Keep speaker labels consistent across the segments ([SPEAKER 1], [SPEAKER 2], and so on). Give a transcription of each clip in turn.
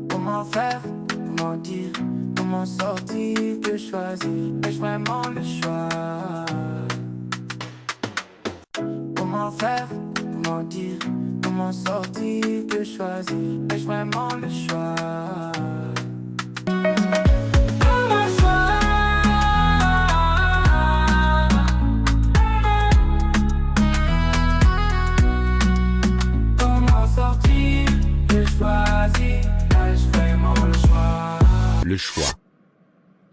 [SPEAKER 1] Comment faire, comment dire, comment sortir, que choisir, ai-je vraiment le choix? Comment faire, comment dire, comment sortir, que choisir, ai-je vraiment le choix? Comment choisir? Comment sortir, que choisir, ai-je vraiment le choix?
[SPEAKER 2] Le choix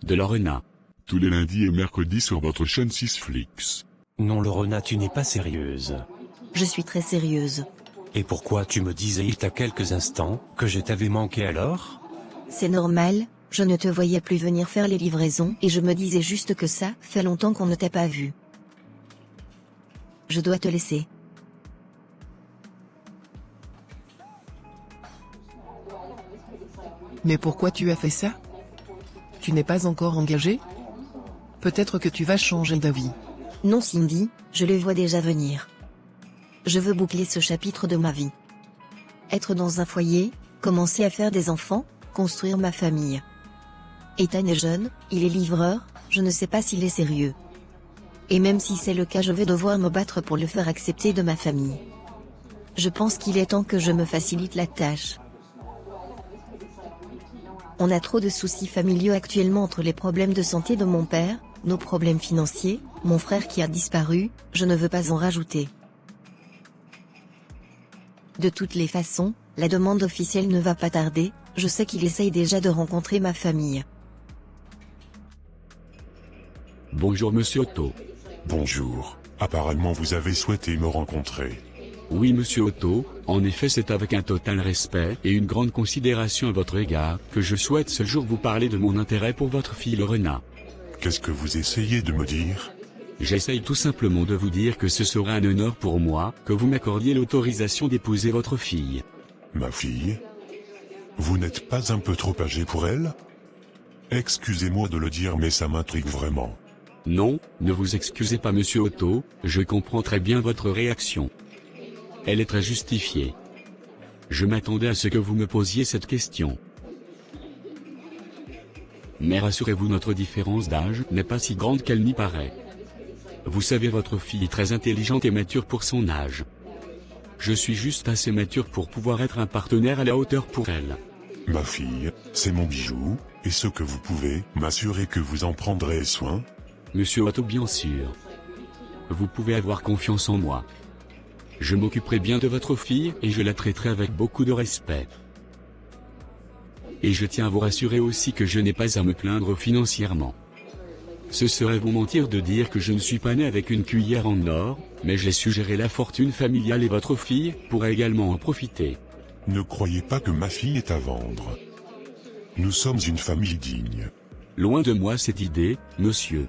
[SPEAKER 2] de Lorena.
[SPEAKER 3] Tous les lundis et mercredis sur votre chaîne 6Flix.
[SPEAKER 4] Non Lorena, tu n'es pas sérieuse.
[SPEAKER 5] Je suis très sérieuse.
[SPEAKER 4] Et pourquoi tu me disais il y a quelques instants que je t'avais manqué alors?
[SPEAKER 5] C'est normal, je ne te voyais plus venir faire les livraisons et je me disais juste que ça fait longtemps qu'on ne t'a pas vu. Je dois te laisser.
[SPEAKER 6] Mais pourquoi tu as fait ça? Tu n'es pas encore engagé? Peut-être que tu vas changer d'avis.
[SPEAKER 5] Non Cindy, je le vois déjà venir. Je veux boucler ce chapitre de ma vie. Être dans un foyer, commencer à faire des enfants, construire ma famille. Ethan est jeune, il est livreur, je ne sais pas s'il est sérieux. Et même si c'est le cas, je vais devoir me battre pour le faire accepter de ma famille. Je pense qu'il est temps que je me facilite la tâche. On a trop de soucis familiaux actuellement entre les problèmes de santé de mon père, nos problèmes financiers, mon frère qui a disparu, je ne veux pas en rajouter. De toutes les façons, la demande officielle ne va pas tarder, je sais qu'il essaye déjà de rencontrer ma famille.
[SPEAKER 2] Bonjour Monsieur Otto.
[SPEAKER 3] Bonjour. Apparemment vous avez souhaité me rencontrer.
[SPEAKER 2] Oui Monsieur Otto, en effet c'est avec un total respect et une grande considération à votre égard que je souhaite ce jour vous parler de mon intérêt pour votre fille Lorena.
[SPEAKER 3] Qu'est-ce que vous essayez de me dire?
[SPEAKER 2] J'essaye tout simplement de vous dire que ce sera un honneur pour moi que vous m'accordiez l'autorisation d'épouser votre fille.
[SPEAKER 3] Ma fille? Vous n'êtes pas un peu trop âgé pour elle? Excusez-moi de le dire mais ça m'intrigue vraiment.
[SPEAKER 2] Non, ne vous excusez pas Monsieur Otto, je comprends très bien votre réaction. Elle est très justifiée. Je m'attendais à ce que vous me posiez cette question. Mais rassurez-vous, notre différence d'âge n'est pas si grande qu'elle n'y paraît. Vous savez, votre fille est très intelligente et mature pour son âge. Je suis juste assez mature pour pouvoir être un partenaire à la hauteur pour elle.
[SPEAKER 3] Ma fille, c'est mon bijou, et ce que vous pouvez, m'assurer que vous en prendrez soin?
[SPEAKER 2] Monsieur Otto, bien sûr. Vous pouvez avoir confiance en moi. Je m'occuperai bien de votre fille et je la traiterai avec beaucoup de respect. Et je tiens à vous rassurer aussi que je n'ai pas à me plaindre financièrement. Ce serait vous mentir de dire que je ne suis pas né avec une cuillère en or, mais j'ai su gérer la fortune familiale et votre fille pourra également en profiter.
[SPEAKER 3] Ne croyez pas que ma fille est à vendre. Nous sommes une famille digne.
[SPEAKER 2] Loin de moi cette idée, monsieur.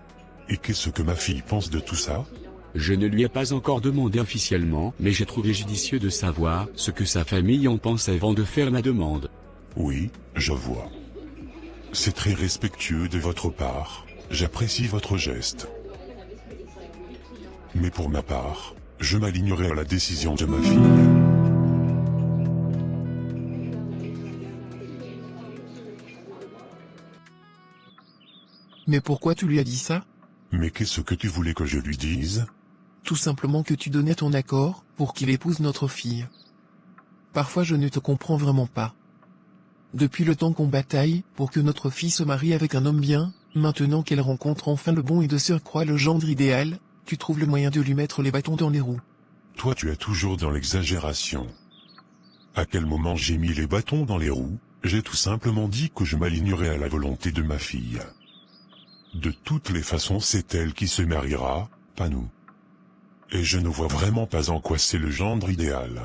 [SPEAKER 3] Et qu'est-ce que ma fille pense de tout ça?
[SPEAKER 2] Je ne lui ai pas encore demandé officiellement, mais j'ai trouvé judicieux de savoir ce que sa famille en pense avant de faire ma demande.
[SPEAKER 3] Oui, je vois. C'est très respectueux de votre part, j'apprécie votre geste. Mais pour ma part, je m'alignerai à la décision de ma fille.
[SPEAKER 6] Mais pourquoi tu lui as dit ça?
[SPEAKER 3] Mais qu'est-ce que tu voulais que je lui dise?
[SPEAKER 6] Tout simplement que tu donnais ton accord pour qu'il épouse notre fille. Parfois je ne te comprends vraiment pas. Depuis le temps qu'on bataille pour que notre fille se marie avec un homme bien, maintenant qu'elle rencontre enfin le bon et de surcroît le gendre idéal, tu trouves le moyen de lui mettre les bâtons dans les roues.
[SPEAKER 3] Toi tu es toujours dans l'exagération. À quel moment j'ai mis les bâtons dans les roues? J'ai tout simplement dit que je m'alignerai à la volonté de ma fille. De toutes les façons c'est elle qui se mariera, pas nous. Et je ne vois vraiment pas en quoi c'est le gendre idéal.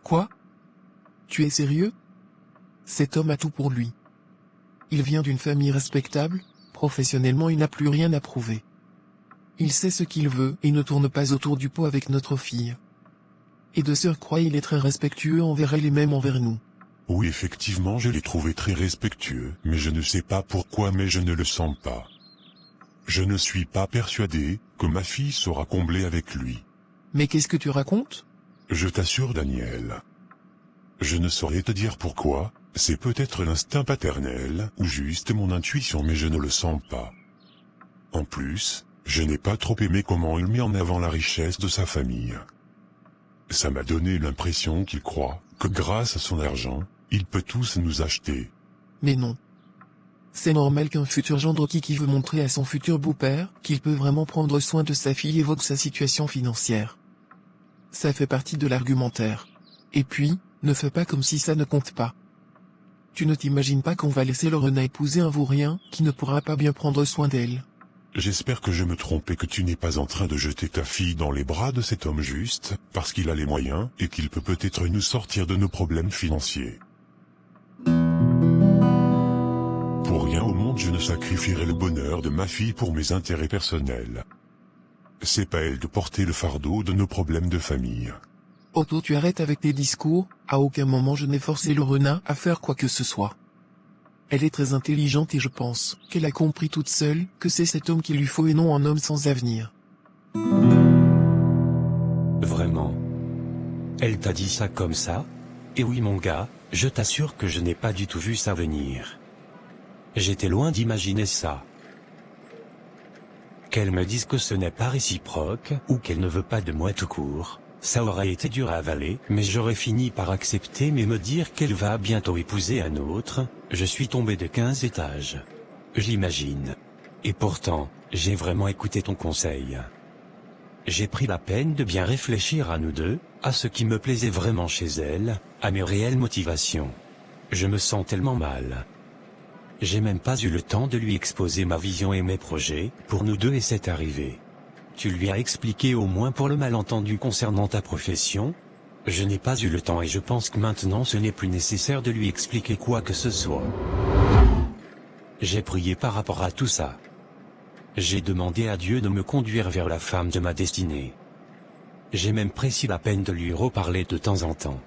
[SPEAKER 6] Quoi? Tu es sérieux? Cet homme a tout pour lui. Il vient d'une famille respectable, professionnellement il n'a plus rien à prouver. Il sait ce qu'il veut et ne tourne pas autour du pot avec notre fille. Et de surcroît il est très respectueux envers elle et même envers nous.
[SPEAKER 3] Oui effectivement je l'ai trouvé très respectueux, mais je ne sais pas pourquoi mais je ne le sens pas. Je ne suis pas persuadé que ma fille sera comblée avec lui.
[SPEAKER 6] Mais qu'est-ce que tu racontes?
[SPEAKER 3] Je t'assure, Daniel. Je ne saurais te dire pourquoi, c'est peut-être l'instinct paternel, ou juste mon intuition, mais je ne le sens pas. En plus, je n'ai pas trop aimé comment il met en avant la richesse de sa famille. Ça m'a donné l'impression qu'il croit que grâce à son argent, il peut tous nous acheter.
[SPEAKER 6] Mais non. C'est normal qu'un futur gendre qui veut montrer à son futur beau-père qu'il peut vraiment prendre soin de sa fille évoque sa situation financière. Ça fait partie de l'argumentaire. Et puis, ne fais pas comme si ça ne compte pas. Tu ne t'imagines pas qu'on va laisser Lorena épouser un vaurien qui ne pourra pas bien prendre soin d'elle.
[SPEAKER 3] J'espère que je me trompe et que tu n'es pas en train de jeter ta fille dans les bras de cet homme juste, parce qu'il a les moyens et qu'il peut peut-être nous sortir de nos problèmes financiers. Pour rien au monde je ne sacrifierai le bonheur de ma fille pour mes intérêts personnels. C'est pas elle de porter le fardeau de nos problèmes de famille.
[SPEAKER 6] Otto, tu arrêtes avec tes discours, à aucun moment je n'ai forcé Lorena à faire quoi que ce soit. Elle est très intelligente et je pense qu'elle a compris toute seule que c'est cet homme qu'il lui faut et non un homme sans avenir.
[SPEAKER 4] Vraiment? Elle t'a dit ça comme ça? Et oui mon gars, je t'assure que je n'ai pas du tout vu ça venir. J'étais loin d'imaginer ça. Qu'elle me dise que ce n'est pas réciproque, ou qu'elle ne veut pas de moi tout court, ça aurait été dur à avaler, mais j'aurais fini par accepter, mais me dire qu'elle va bientôt épouser un autre, je suis tombé de 15 étages. J'imagine. Et pourtant, j'ai vraiment écouté ton conseil. J'ai pris la peine de bien réfléchir à nous deux, à ce qui me plaisait vraiment chez elle, à mes réelles motivations. Je me sens tellement mal. J'ai même pas eu le temps de lui exposer ma vision et mes projets, pour nous deux, et c'est arrivé. Tu lui as expliqué au moins pour le malentendu concernant ta profession? Je n'ai pas eu le temps et je pense que maintenant ce n'est plus nécessaire de lui expliquer quoi que ce soit. J'ai prié par rapport à tout ça. J'ai demandé à Dieu de me conduire vers la femme de ma destinée. J'ai même pris la peine de lui reparler de temps en temps.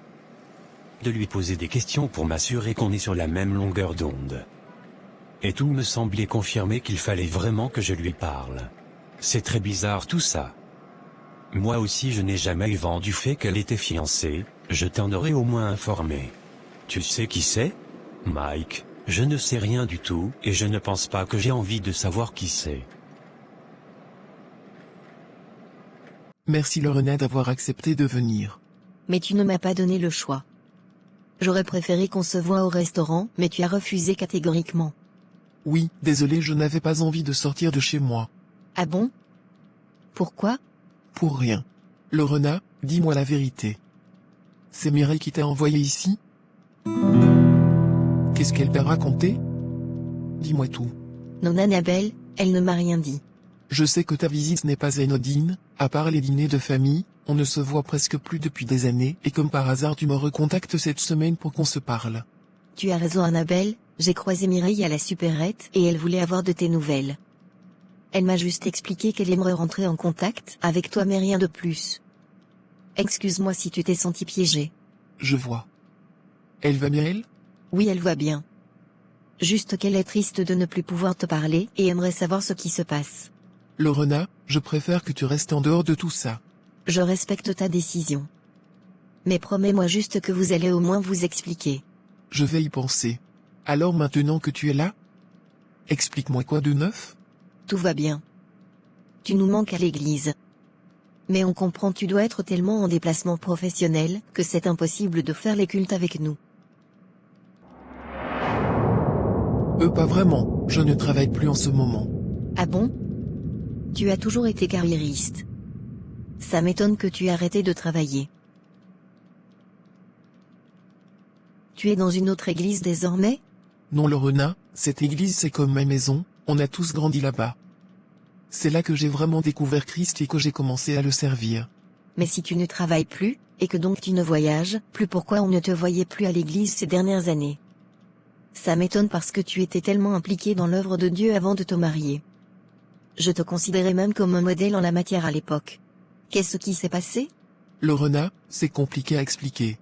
[SPEAKER 4] De lui poser des questions pour m'assurer qu'on est sur la même longueur d'onde. Et tout me semblait confirmer qu'il fallait vraiment que je lui parle. C'est très bizarre tout ça. Moi aussi je n'ai jamais eu vent du fait qu'elle était fiancée, je t'en aurais au moins informé. Tu sais qui c'est? Mike, je ne sais rien du tout, et je ne pense pas que j'ai envie de savoir qui c'est.
[SPEAKER 6] Merci Lorena d'avoir accepté de venir.
[SPEAKER 5] Mais tu ne m'as pas donné le choix. J'aurais préféré qu'on se voie au restaurant, mais tu as refusé catégoriquement.
[SPEAKER 6] Oui, désolé, je n'avais pas envie de sortir de chez moi.
[SPEAKER 5] Ah bon? Pourquoi?
[SPEAKER 6] Pour rien. Lorena, dis-moi la vérité. C'est Mireille qui t'a envoyé ici? Qu'est-ce qu'elle t'a raconté? Dis-moi tout.
[SPEAKER 5] Non Annabelle, elle ne m'a rien dit.
[SPEAKER 6] Je sais que ta visite n'est pas anodine, à part les dîners de famille, on ne se voit presque plus depuis des années, et comme par hasard tu me recontactes cette semaine pour qu'on se parle.
[SPEAKER 5] Tu as raison Annabelle, j'ai croisé Mireille à la supérette et elle voulait avoir de tes nouvelles. Elle m'a juste expliqué qu'elle aimerait rentrer en contact avec toi mais rien de plus. Excuse-moi si tu t'es senti piégé.
[SPEAKER 6] Je vois. Elle va bien elle?
[SPEAKER 5] Oui elle va bien. Juste qu'elle est triste de ne plus pouvoir te parler et aimerait savoir ce qui se passe.
[SPEAKER 6] Lorena, je préfère que tu restes en dehors de tout ça.
[SPEAKER 5] Je respecte ta décision. Mais promets-moi juste que vous allez au moins vous expliquer.
[SPEAKER 6] Je vais y penser. Alors maintenant que tu es là, explique-moi quoi de neuf?
[SPEAKER 5] Tout va bien. Tu nous manques à l'église. Mais on comprend tu dois être tellement en déplacement professionnel que c'est impossible de faire les cultes avec nous.
[SPEAKER 6] Pas vraiment, je ne travaille plus en ce moment.
[SPEAKER 5] Ah bon? Tu as toujours été carriériste. Ça m'étonne que tu aies arrêté de travailler. Tu es dans une autre église désormais?
[SPEAKER 6] Non Lorena, cette église c'est comme ma maison, on a tous grandi là-bas. C'est là que j'ai vraiment découvert Christ et que j'ai commencé à le servir.
[SPEAKER 5] Mais si tu ne travailles plus, et que donc tu ne voyages plus, pourquoi on ne te voyait plus à l'église ces dernières années? Ça m'étonne parce que tu étais tellement impliqué dans l'œuvre de Dieu avant de te marier. Je te considérais même comme un modèle en la matière à l'époque. Qu'est-ce qui s'est passé?
[SPEAKER 6] Lorena, c'est compliqué à expliquer.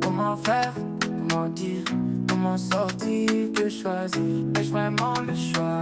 [SPEAKER 1] Comment faire, comment dire, comment sortir, que choisir, ai-je vraiment le choix?